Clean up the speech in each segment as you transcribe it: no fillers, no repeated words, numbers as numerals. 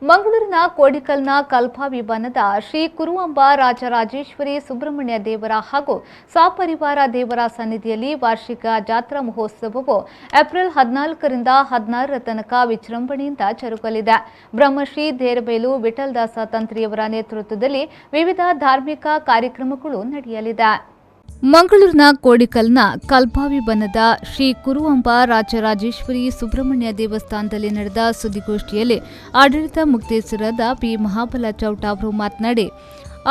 ಮಂಗಳೂರಿನ ಕೋಡಿಕಲ್ನ ಕಲ್ಪಾವಿ ಬನದ ಶ್ರೀ ಕುರುವಂಬ ರಾಜರಾಜೇಶ್ವರಿ ಸುಬ್ರಹ್ಮಣ್ಯ ದೇವರ ಹಾಗೂ ಸಪರಿವಾರ ದೇವರ ಸನ್ನಿಧಿಯಲ್ಲಿ ವಾರ್ಷಿಕ ಜಾತ್ರಾ ಮಹೋತ್ಸವವು ಏಪ್ರಿಲ್ 14ರಿಂದ 16ರ ತನಕ ವಿಜೃಂಭಣೆಯಿಂದ ಜರುಗಲಿದೆ. ಬ್ರಹ್ಮಶ್ರೀ ಧೇರಬೇಲು ವಿಠಲದಾಸ ತಂತ್ರಿಯವರ ನೇತೃತ್ವದಲ್ಲಿ ವಿವಿಧ ಧಾರ್ಮಿಕ ಕಾರ್ಯಕ್ರಮಗಳು ನಡೆಯಲಿದೆ. ಮಂಗಳೂರಿನ ಕೋಡಿಕಲ್ನ ಕಲ್ಪಾವಿ ಬನದ ಶ್ರೀ ಕುರುವಂಬ ರಾಜರಾಜೇಶ್ವರಿ ಸುಬ್ರಹ್ಮಣ್ಯ ದೇವಸ್ಥಾನದಲ್ಲಿ ನಡೆದ ಸುದ್ದಿಗೋಷ್ಠಿಯಲ್ಲಿ ಆಡಳಿತ ಮುಕ್ತೇಸರಾದ ಪಿ ಮಹಾಬಲ ಚೌಟ ಅವರು ಮಾತನಾಡಿ,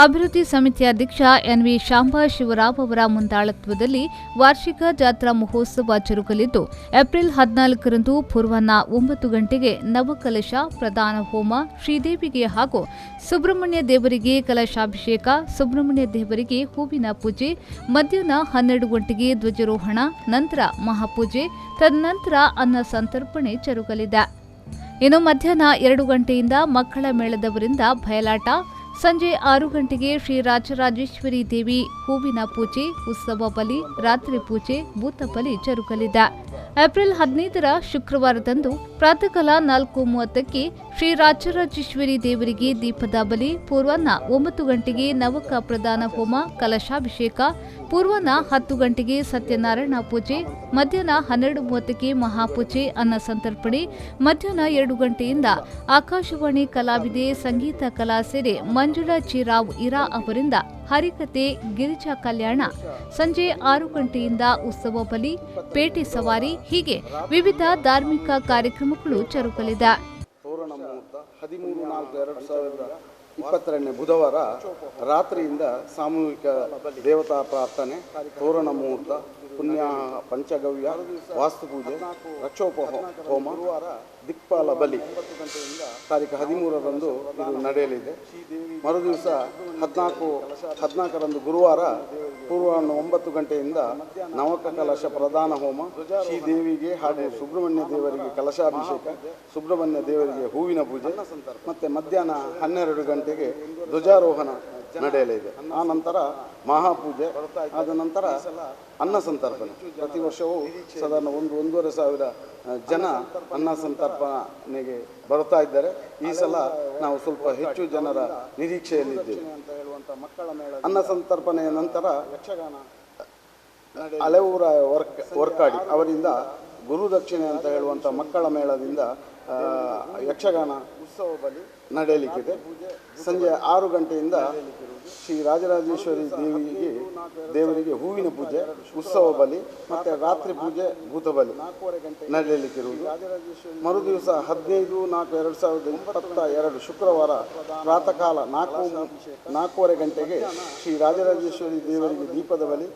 ಅಭಿವೃದ್ಧಿ ಸಮಿತಿ ಅಧ್ಯಕ್ಷ ಎನ್ವಿ ಶಾಂಬಾ ಶಿವರಾವ್ ಅವರ ಮುಂದಾಳತ್ವದಲ್ಲಿ ವಾರ್ಷಿಕ ಜಾತ್ರಾ ಮಹೋತ್ಸವ ಜರುಗಲಿದ್ದು, ಏಪ್ರಿಲ್ 14ರಂದು ಪೂರ್ವಾಹ್ನ 9 ಗಂಟೆಗೆ ನವಕಲಶ ಪ್ರಧಾನ ಹೋಮ, ಶ್ರೀದೇವಿಗೆ ಹಾಗೂ ಸುಬ್ರಹ್ಮಣ್ಯ ದೇವರಿಗೆ ಕಲಶಾಭಿಷೇಕ, ಸುಬ್ರಹ್ಮಣ್ಯ ದೇವರಿಗೆ ಹೂವಿನ ಪೂಜೆ, ಮಧ್ಯಾಹ್ನ 12 ಗಂಟೆಗೆ ಧ್ವಜಾರೋಹಣ, ನಂತರ ಮಹಾಪೂಜೆ, ತದನಂತರ ಅನ್ನ ಸಂತರ್ಪಣೆ ಜರುಗಲಿದೆ. ಇನ್ನು ಮಧ್ಯಾಹ್ನ 2 ಗಂಟೆಯಿಂದ ಮಕ್ಕಳ ಮೇಳದವರಿಂದ ಬಯಲಾಟ, ಸಂಜೆ 6 ಗಂಟೆಗೆ ಶ್ರೀ ರಾಜರಾಜೇಶ್ವರಿ ದೇವಿ ಹೂವಿನ ಪೂಜೆ, ಉತ್ಸವ ಬಲಿ, ರಾತ್ರಿ ಪೂಜೆ, ಭೂತ ಬಲಿ ಜರುಗಲಿದೆ. ಏಪ್ರಿಲ್ 15ರ ಶುಕ್ರವಾರದಂದು ಪ್ರಾತಃಕಾಲ 4:30ಕ್ಕೆ ಶ್ರೀ ರಾಜರಾಜೇಶ್ವರಿ ದೇವರಿಗೆ ದೀಪದ ಬಲಿ, ಪೂರ್ವಾಹ್ನ 9 ಗಂಟೆಗೆ ನವಕ ಪ್ರಧಾನ ಹೋಮ, ಕಲಶಾಭಿಷೇಕ, ಪೂರ್ವಾಹ್ನ 10 ಗಂಟೆಗೆ ಸತ್ಯನಾರಾಯಣ ಪೂಜೆ, ಮಧ್ಯಾಹ್ನ 12:30ಕ್ಕೆ ಮಹಾಪೂಜೆ, ಅನ್ನ ಸಂತರ್ಪಣೆ, ಮಧ್ಯಾಹ್ನ 2 ಗಂಟೆಯಿಂದ ಆಕಾಶವಾಣಿ ಕಲಾವಿದೆ ಸಂಗೀತ ಕಲಾ ಸೇರೆ ಮಂಜುಳಾ ಚಿರಾವ್ ಇರಾ ಅವರಿಂದ ಹರಿಕತೆ, ಗಿರಿಜಾ ಕಲ್ಯಾಣ, ಸಂಜೆ 6 ಗಂಟೆಯಿಂದ ಉತ್ಸವ ಬಲಿ, ಪೇಟೆ ಸವಾರಿ ಹೀಗೆ ವಿವಿಧ ಧಾರ್ಮಿಕ ಕಾರ್ಯಕ್ರಮಗಳು ಜರುಗಲಿದೆ. ತೋರಣ ಮುಹೂರ್ತ 13/4/2022 ಬುಧವಾರ ರಾತ್ರಿಯಿಂದ ಸಾಮೂಹಿಕ ದೇವತಾ ಪ್ರಾರ್ಥನೆ, ತೋರಣ ಮುಹೂರ್ತ, ಪುಣ್ಯ ಪಂಚಗವ್ಯ, ವಾಸ್ತುಪೂಜೆ, ರಕ್ಷೋಪಹೋಮ, ದಿಕ್ಪಾಲ ಬಲಿ ತಾರೀಕು 13ರಂದು ಇದು ನಡೆಯಲಿದೆ. ಮರುದಿವಸ 14ರಂದು ಗುರುವಾರ ಪೂರ್ವಾಹ್ನ 9 ಗಂಟೆಯಿಂದ ನವಕ ಕಲಶ ಪ್ರಧಾನ ಹೋಮ, ಶ್ರೀದೇವಿಗೆ ಹಾಗೂ ಸುಬ್ರಹ್ಮಣ್ಯ ದೇವರಿಗೆ ಕಲಶಾಭಿಷೇಕ, ಸುಬ್ರಹ್ಮಣ್ಯ ದೇವರಿಗೆ ಹೂವಿನ ಪೂಜೆ, ಮತ್ತು ಮಧ್ಯಾಹ್ನ 12 ಗಂಟೆಗೆ ಧ್ವಜಾರೋಹಣ ನಡೆಯಲಿದೆ. ಆ ನಂತರ ಮಹಾಪೂಜೆ, ಆದ ನಂತರ ಅನ್ನ ಸಂತರ್ಪಣೆ. ಪ್ರತಿ ವರ್ಷವೂ ಸಾಧಾರಣ 1-1.5 ಸಾವಿರ ಜನ ಅನ್ನ ಸಂತರ್ಪಣೆಗೆ ಬರ್ತಾ ಇದ್ದಾರೆ. ಈ ಸಲ ನಾವು ಸ್ವಲ್ಪ ಹೆಚ್ಚು ಜನರ ನಿರೀಕ್ಷೆಯಲ್ಲಿದ್ದೇವೆ. ಅನ್ನ ಸಂತರ್ಪಣೆಯ ನಂತರ ಅಲೆವೂರ ವರ್ಕಾಡಿ ಅವರಿಂದ ಗುರುದಕ್ಷಿಣೆ ಅಂತ ಹೇಳುವಂಥ ಮಕ್ಕಳ ಮೇಳದಿಂದ ಯಕ್ಷಗಾನ ಉತ್ಸವ ಬಲಿ ನಡೆಯಲಿಕ್ಕಿದೆ. ಸಂಜೆ 6 ಗಂಟೆಯಿಂದ ಶ್ರೀ ರಾಜರಾಜೇಶ್ವರಿ ದೇವರಿಗೆ ಹೂವಿನ ಪೂಜೆ, ಉತ್ಸವ ಬಲಿ ಮತ್ತು ರಾತ್ರಿ ಪೂಜೆ, ಭೂತ ಬಲಿ ನಡೆಯಲಿಕ್ಕಿರುವುದು. ಮರುದಿವಸ 15/4/2022 ಶುಕ್ರವಾರ ಪ್ರಾತಃ ಕಾಲ 4:30 ಗಂಟೆಗೆ ಶ್ರೀ ರಾಜರಾಜೇಶ್ವರಿ ದೇವರಿಗೆ ದೀಪದ ಬಲಿ,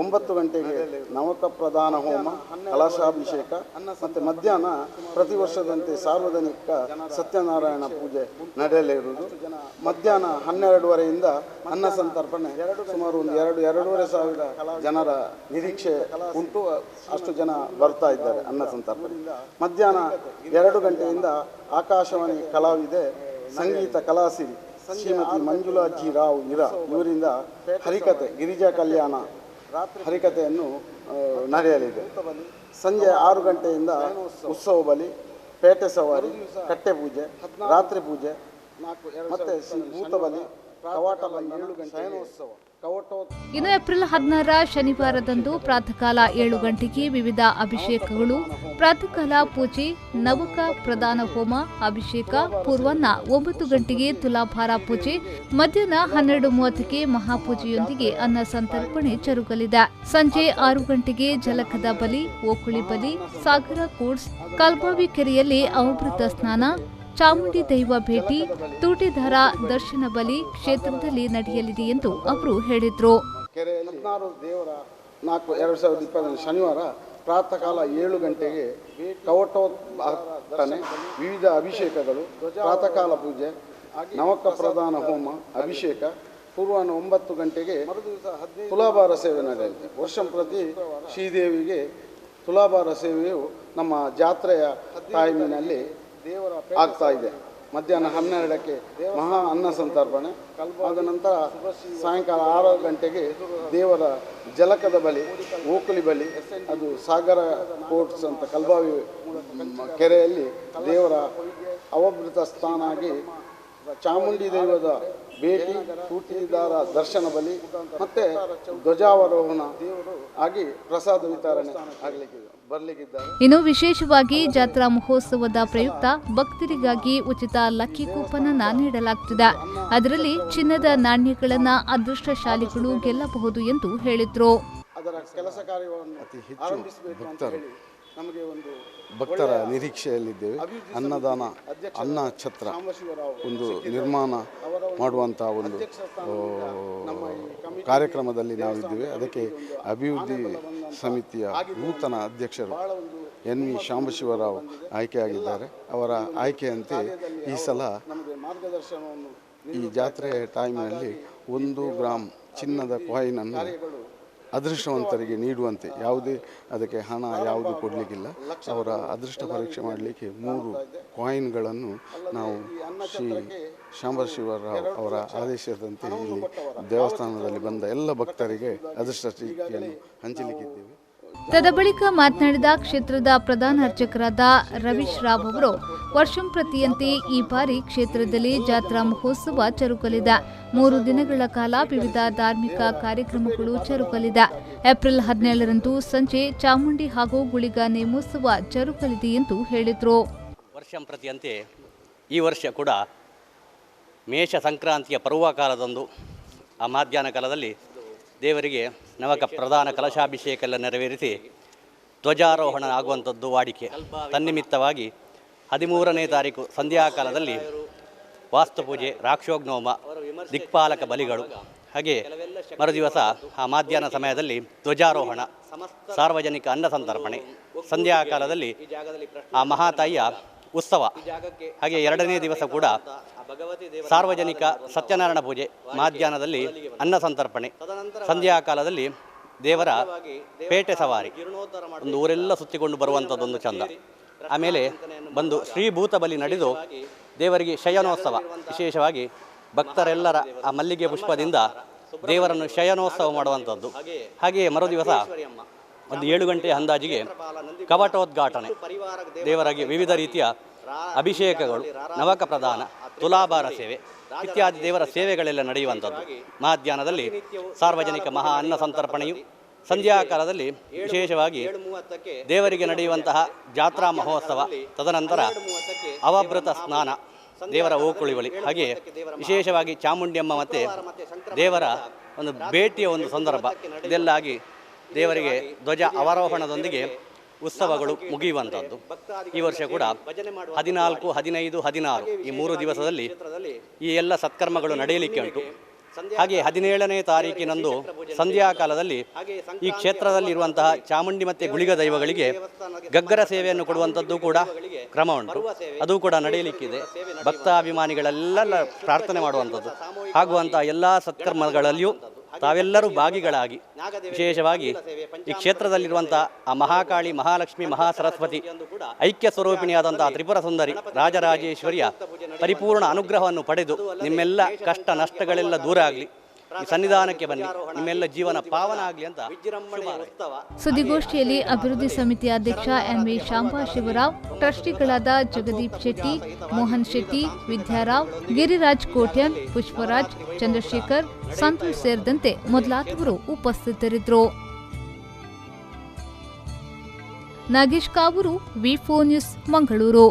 9 ಗಂಟೆಗೆ ನವಕ ಪ್ರಧಾನ ಹೋಮ, ಕಲಶಾಭಿಷೇಕ ಮತ್ತು ಮಧ್ಯಾಹ್ನ ಪ್ರತಿ ವರ್ಷದಂತೆ ಸಾರ್ವಜನಿಕ ಸತ್ಯನಾರಾಯಣ ಪೂಜೆ ನಡೆಯಲಿರುವುದು. ಮಧ್ಯಾಹ್ನ 12:30ರಿಂದ ಅನ್ನ ಸಂತರ್ಪಣೆ. ಸುಮಾರು 2-2.5 ಸಾವಿರ ಜನರ ನಿರೀಕ್ಷೆ ಉಂಟು. ಅಷ್ಟು ಜನ ಬರ್ತಾ ಇದ್ದಾರೆ ಅನ್ನ ಸಂತರ್ಪಣೆ. ಮಧ್ಯಾಹ್ನ 2 ಗಂಟೆಯಿಂದ ಆಕಾಶವಾಣಿ ಕಲಾವಿದೆ ಸಂಗೀತ ಕಲಾಸಿರಿ ಶ್ರೀಮತಿ ಮಂಜುಳಾ ರಾವ್ ಇರಾ ಇವರಿಂದ ಹರಿಕತೆ, ಗಿರಿಜಾ ಕಲ್ಯಾಣ ಹರಿಕತೆಯನ್ನು ನಡೆಯಲಿದೆ. ಸಂಜೆ 6 ಗಂಟೆಯಿಂದ ಉತ್ಸವ ಬಲಿ, ಪೇಟೆ ಸವಾರಿ, ಕಟ್ಟೆ ಪೂಜೆ, ರಾತ್ರಿ ಪೂಜೆ ಮತ್ತು ಭೂತ ಬಲಿ, ಕವಾಟ ಬಲಿ, 7 ಗಂಟೆ ಶಯನೋತ್ಸವ. ಇನ್ನು ಏಪ್ರಿಲ್ 16ರ ಶನಿವಾರದಂದು ಪ್ರಾತಃಕಾಲ 7 ಗಂಟೆಗೆ ವಿವಿಧ ಅಭಿಷೇಕಗಳು, ಪ್ರಾತಃಕಾಲ ಪೂಜೆ, ನವಕ ಪ್ರಧಾನ ಹೋಮ, ಅಭಿಷೇಕ, ಪೂರ್ವಾಹ್ನ 9 ಗಂಟೆಗೆ ತುಲಾಭಾರ ಪೂಜೆ, ಮಧ್ಯಾಹ್ನ 12:30ಕ್ಕೆ ಮಹಾಪೂಜೆಯೊಂದಿಗೆ ಅನ್ನ ಸಂತರ್ಪಣೆ ಜರುಗಲಿದೆ. ಸಂಜೆ 6 ಗಂಟೆಗೆ ಜಲಕದ ಬಲಿ, ಓಕುಳಿ ಬಲಿ, ಸಾಗರ ಕೂಡ್ಸ್, ಕಲ್ಪಾವಿ ಕೆರೆಯಲ್ಲಿ ಅಮೃತ ಸ್ನಾನ, ಚಾಮುಂಡಿ ದೈವ ಭೇಟಿ, ತೂಟಿದಾರ ದರ್ಶನ ಬಲಿ ಕ್ಷೇತ್ರದಲ್ಲಿ ನಡೆಯಲಿದೆ ಎಂದು ಅವರು ಹೇಳಿದರು. 16/4/2022 ಶನಿವಾರ ಪ್ರಾತಃ ಕಾಲ 7 ಗಂಟೆಗೆ ಕವಟೋದ್ಘಾಟನೆ, ವಿವಿಧ ಅಭಿಷೇಕಗಳು, ಪ್ರಾತಃ ಕಾಲ ಪೂಜೆ, ನವಕ ಪ್ರಧಾನ ಹೋಮ, ಅಭಿಷೇಕ, ಪೂರ್ವಾಹ್ನ 9 ಗಂಟೆಗೆ ತುಲಾಭಾರ ಸೇವೆ ನಡೆಯಲಿದೆ. ವರ್ಷಂಪ್ರತಿ ಶ್ರೀದೇವಿಗೆ ತುಲಾಭಾರ ಸೇವೆಯು ನಮ್ಮ ಜಾತ್ರೆಯ ಟೈಮಿನಲ್ಲಿ ಆಗ್ತಾ ಇದೆ. ಮಧ್ಯಾಹ್ನ 12ಕ್ಕೆ ಮಹಾ ಅನ್ನ ಸಂತರ್ಪಣೆ, ಆದ ನಂತರ ಸಾಯಂಕಾಲ 6 ಗಂಟೆಗೆ ದೇವರ ಜಲಕದ ಬಲಿ, ಓಕುಳಿ ಬಲಿ, ಅದು ಸಾಗರ ಕೋಟ್ಸ್ ಅಂತ ಕಲ್ಬಾವಿ ಕೆರೆಯಲ್ಲಿ ದೇವರ ಅವಭೃತ ಸ್ಥಾನಾಗಿ ಚಾಮುಂಡಿ ದೈವದ ಭೇಟಿ, ಕೂಟಿದಾರ ದರ್ಶನ ಬಲಿ ಮತ್ತು ಧ್ವಜಾವರೋಹಣ ಆಗಿ ಪ್ರಸಾದ ವಿತರಣೆ ಬರಲಿಕ್ಕಿದ್ದಾರೆ. ಇನ್ನು ವಿಶೇಷವಾಗಿ ಜಾತ್ರಾ ಮಹೋತ್ಸವದ ಪ್ರಯುಕ್ತ ಭಕ್ತರಿಗಾಗಿ ಉಚಿತ ಲಕ್ಕಿ ಕೂಪನ್ ಅನ್ನು ನೀಡಲಾಗುತ್ತಿದೆ. ಅದರಲ್ಲಿ ಚಿನ್ನದ ನಾಣ್ಯಗಳನ್ನು ಅದೃಷ್ಟಶಾಲಿಗಳು ಗೆಲ್ಲಬಹುದು ಎಂದು ಹೇಳಿದ್ರು. ಅದರ ಕೆಲಸ ಕಾರ್ಯವನ್ನು ಅತಿ ಹೆಚ್ಚು ಭಕ್ತರ ನಿರೀಕ್ಷೆಯಲ್ಲಿದ್ದೇವೆ. ಅನ್ನದಾನ, ಅನ್ನ ಛತ್ರ ಒಂದು ನಿರ್ಮಾಣ ಮಾಡುವಂಥ ಒಂದು ಕಾರ್ಯಕ್ರಮದಲ್ಲಿ ನಾವಿದ್ದೇವೆ. ಅದಕ್ಕೆ ಅಭಿವೃದ್ಧಿ ಸಮಿತಿಯ ನೂತನ ಅಧ್ಯಕ್ಷರು NV ಶಾಂಬಶಿವರಾವ್ ಆಯ್ಕೆಯಾಗಿದ್ದಾರೆ. ಅವರ ಆಯ್ಕೆಯಂತೆ ಈ ಸಲ ಈ ಜಾತ್ರೆಯ ಟೈಮ್ನಲ್ಲಿ 1 ಗ್ರಾಮ್ ಚಿನ್ನದ ಕಾಯಿನನ್ನು ಅದೃಷ್ಟವಂತರಿಗೆ ನೀಡುವಂತೆ, ಯಾವುದೇ ಅದಕ್ಕೆ ಹಣ ಯಾವುದು ಕೊಡಲಿಕ್ಕಿಲ್ಲ. ಅವರ ಅದೃಷ್ಟ ಪರೀಕ್ಷೆ ಮಾಡಲಿಕ್ಕೆ 3 ಕಾಯಿನ್ಗಳನ್ನು ನಾವು ಶ್ರೀ ಶಾಂಬಶಿವರಾವ್ ಅವರ ಆದೇಶದಂತೆ ಇಲ್ಲಿ ದೇವಸ್ಥಾನದಲ್ಲಿ ಬಂದ ಎಲ್ಲ ಭಕ್ತರಿಗೆ ಅದೃಷ್ಟ ಚೀಟಿಯನ್ನು ಹಂಚಲಿಕ್ಕಿದ್ದೇವೆ. ತದಬಳಿಕ ಮಾತನಾಡಿದ ಕ್ಷೇತ್ರದ ಪ್ರಧಾನ ಅರ್ಚಕರಾದ ರವೀಶ್ ರಾವ್ ಅವರು, ವರ್ಷಂಪ್ರತಿಯಂತೆ ಈ ಬಾರಿ ಕ್ಷೇತ್ರದಲ್ಲಿ ಜಾತ್ರಾ ಮಹೋತ್ಸವ ಜರುಗಲಿದೆ. 3 ದಿನಗಳ ಕಾಲ ವಿವಿಧ ಧಾರ್ಮಿಕ ಕಾರ್ಯಕ್ರಮಗಳು ಜರುಗಲಿದೆ. ಏಪ್ರಿಲ್ 17ರಂದು ಸಂಜೆ ಚಾಮುಂಡಿ ಹಾಗೂ ಗುಳಿಗ ನೇಮೋತ್ಸವ ಜರುಗಲಿದೆ ಎಂದು ಹೇಳಿದರು. ವರ್ಷಂಪ್ರತಿಯಂತೆ ಈ ವರ್ಷ ಕೂಡ ಮೇಷ ಸಂಕ್ರಾಂತಿಯ ಪರ್ವಕಾಲದಂದು ಆ ಮಧ್ಯಾಹ್ನ ಕಾಲದಲ್ಲಿ ದೇವರಿಗೆ ನವಕ ಪ್ರಧಾನ ಕಲಶಾಭಿಷೇಕ ಎಲ್ಲ ನೆರವೇರಿಸಿ ಧ್ವಜಾರೋಹಣ ಆಗುವಂಥದ್ದು ವಾಡಿಕೆ. ತನ್ನಿಮಿತ್ತವಾಗಿ 13ನೇ ತಾರೀಕು ಸಂಧ್ಯಾಕಾಲದಲ್ಲಿ ವಾಸ್ತುಪೂಜೆ, ರಾಕ್ಷೋಗ್ನೋಮ, ದಿಕ್ಪಾಲಕ ಬಲಿಗಳು, ಹಾಗೆ ಮರುದಿವಸ ಆ ಮಧ್ಯಾಹ್ನ ಸಮಯದಲ್ಲಿ ಧ್ವಜಾರೋಹಣ, ಸಾರ್ವಜನಿಕ ಅನ್ನ ಸಂತರ್ಪಣೆ, ಸಂಧ್ಯಾಕಾಲದಲ್ಲಿ ಆ ಮಹಾತಾಯಿಯ ಉತ್ಸವ, ಹಾಗೆ 2ನೇ ದಿವಸ ಕೂಡ ಸಾರ್ವಜನಿಕ ಸತ್ಯನಾರಾಯಣ ಪೂಜೆ, ಮಧ್ಯಾಹ್ನದಲ್ಲಿ ಅನ್ನ ಸಂತರ್ಪಣೆ, ಸಂಧ್ಯಾಕಾಲದಲ್ಲಿ ದೇವರ ಪೇಟೆ ಸವಾರಿ, ಒಂದು ಊರೆಲ್ಲ ಸುತ್ತಿಕೊಂಡು ಬರುವಂಥದ್ದೊಂದು ಚಂದ. ಆಮೇಲೆ ಬಂದು ಶ್ರೀಭೂತ ಬಲಿ ನಡೆದು ದೇವರಿಗೆ ಶಯನೋತ್ಸವ, ವಿಶೇಷವಾಗಿ ಭಕ್ತರೆಲ್ಲರ ಆ ಮಲ್ಲಿಗೆ ಪುಷ್ಪದಿಂದ ದೇವರನ್ನು ಶಯನೋತ್ಸವ ಮಾಡುವಂಥದ್ದು. ಹಾಗೆಯೇ ಮರುದಿವಸ ಒಂದು 7 ಗಂಟೆ ಅಂದಾಜಿಗೆ ಕವಟೋದ್ಘಾಟನೆ, ದೇವರಿಗೆ ವಿವಿಧ ರೀತಿಯ ಅಭಿಷೇಕಗಳು, ನವಕ ಪ್ರದಾನ, ತುಲಾಭಾರ ಸೇವೆ ಇತ್ಯಾದಿ ದೇವರ ಸೇವೆಗಳೆಲ್ಲ ನಡೆಯುವಂಥದ್ದು. ಮಧ್ಯಾಹ್ನದಲ್ಲಿ ಸಾರ್ವಜನಿಕ ಮಹಾ ಅನ್ನ ಸಂತರ್ಪಣೆಯು, ಸಂಧ್ಯಾಕಾಲದಲ್ಲಿ ವಿಶೇಷವಾಗಿ ದೇವರಿಗೆ ನಡೆಯುವಂತಹ ಜಾತ್ರಾ ಮಹೋತ್ಸವ, ತದನಂತರ ಅವಭೃತ ಸ್ನಾನ, ದೇವರ ಓಕುಳಿವಳಿ, ಹಾಗೆ ವಿಶೇಷವಾಗಿ ಚಾಮುಂಡಿಯಮ್ಮ ಮತ್ತು ದೇವರ ಒಂದು ಭೇಟಿಯ ಒಂದು ಸಂದರ್ಭ, ಇದೆಲ್ಲಾಗಿ ದೇವರಿಗೆ ಧ್ವಜ ಅವರೋಹಣದೊಂದಿಗೆ ಉತ್ಸವಗಳು ಮುಗಿಯುವಂಥದ್ದು. ಈ ವರ್ಷ ಕೂಡ 14, 15, 16 ಈ 3 ದಿವಸದಲ್ಲಿ ಈ ಎಲ್ಲ ಸತ್ಕರ್ಮಗಳು ನಡೆಯಲಿಕ್ಕೆ ಉಂಟು. ಹಾಗೆ 17ನೇ ತಾರೀಕಿನಂದು ಸಂಧ್ಯಾಕಾಲದಲ್ಲಿ ಈ ಕ್ಷೇತ್ರದಲ್ಲಿ ಇರುವಂತಹ ಚಾಮುಂಡಿ ಮತ್ತು ಗುಳಿಗ ದೈವಗಳಿಗೆ ಗಗ್ಗರ ಸೇವೆಯನ್ನು ಕೊಡುವಂಥದ್ದು ಕೂಡ ಕ್ರಮ ಉಂಟು. ಅದು ಕೂಡ ನಡೆಯಲಿಕ್ಕಿದೆ. ಭಕ್ತಾಭಿಮಾನಿಗಳೆಲ್ಲ ಪ್ರಾರ್ಥನೆ ಮಾಡುವಂಥದ್ದು ಆಗುವಂತಹ ಎಲ್ಲ ಸತ್ಕರ್ಮಗಳಲ್ಲಿಯೂ ತಾವೆಲ್ಲರೂ ಭಾಗಿಗಳಾಗಿ, ವಿಶೇಷವಾಗಿ ಈ ಕ್ಷೇತ್ರದಲ್ಲಿರುವಂತಹ ಆ ಮಹಾಕಾಳಿ, ಮಹಾಲಕ್ಷ್ಮಿ, ಮಹಾಸರಸ್ವತಿ ಐಕ್ಯ ಸ್ವರೂಪಿಣಿಯಾದಂತಹ ತ್ರಿಪುರ ಸುಂದರಿ ರಾಜರಾಜೇಶ್ವರಿಯ ಪರಿಪೂರ್ಣ ಅನುಗ್ರಹವನ್ನು ಪಡೆದು ನಿಮ್ಮೆಲ್ಲ ಕಷ್ಟ ನಷ್ಟಗಳೆಲ್ಲ ದೂರ ಆಗಲಿ, ಈ ಸನ್ನಿಧಾನಕ್ಕೆ ಬನ್ನಿ, ನಿಮ್ಮೆಲ್ಲ ಜೀವನ ಪಾವನ ಆಗಲಿ ಅಂತ ಸುದ್ದಿಗೋಷ್ಠಿಯಲ್ಲಿ ಅಭಿವೃದ್ಧಿ ಸಮಿತಿ ಅಧ್ಯಕ್ಷ NV ಶಾಂಬಶಿವರಾವ್, ಟ್ರಸ್ಟಿಗಳಾದ ಜಗದೀಪ್ ಶೆಟ್ಟಿ, ಮೋಹನ್ ಶೆಟ್ಟಿ, ವಿದ್ಯಾರಾವ್, ಗಿರಿರಾಜ್ ಕೋಟ್ಯನ್, ಪುಷ್ಪರಾಜ್, ಚಂದ್ರಶೇಖರ್, ಸಂತೋಷ್ ಸೇರಿದಂತೆ ಮೊದಲಾದವರು ಉಪಸ್ಥಿತರಿದ್ದರು. Nagesh Kavoor, V4 news, Mangaluru.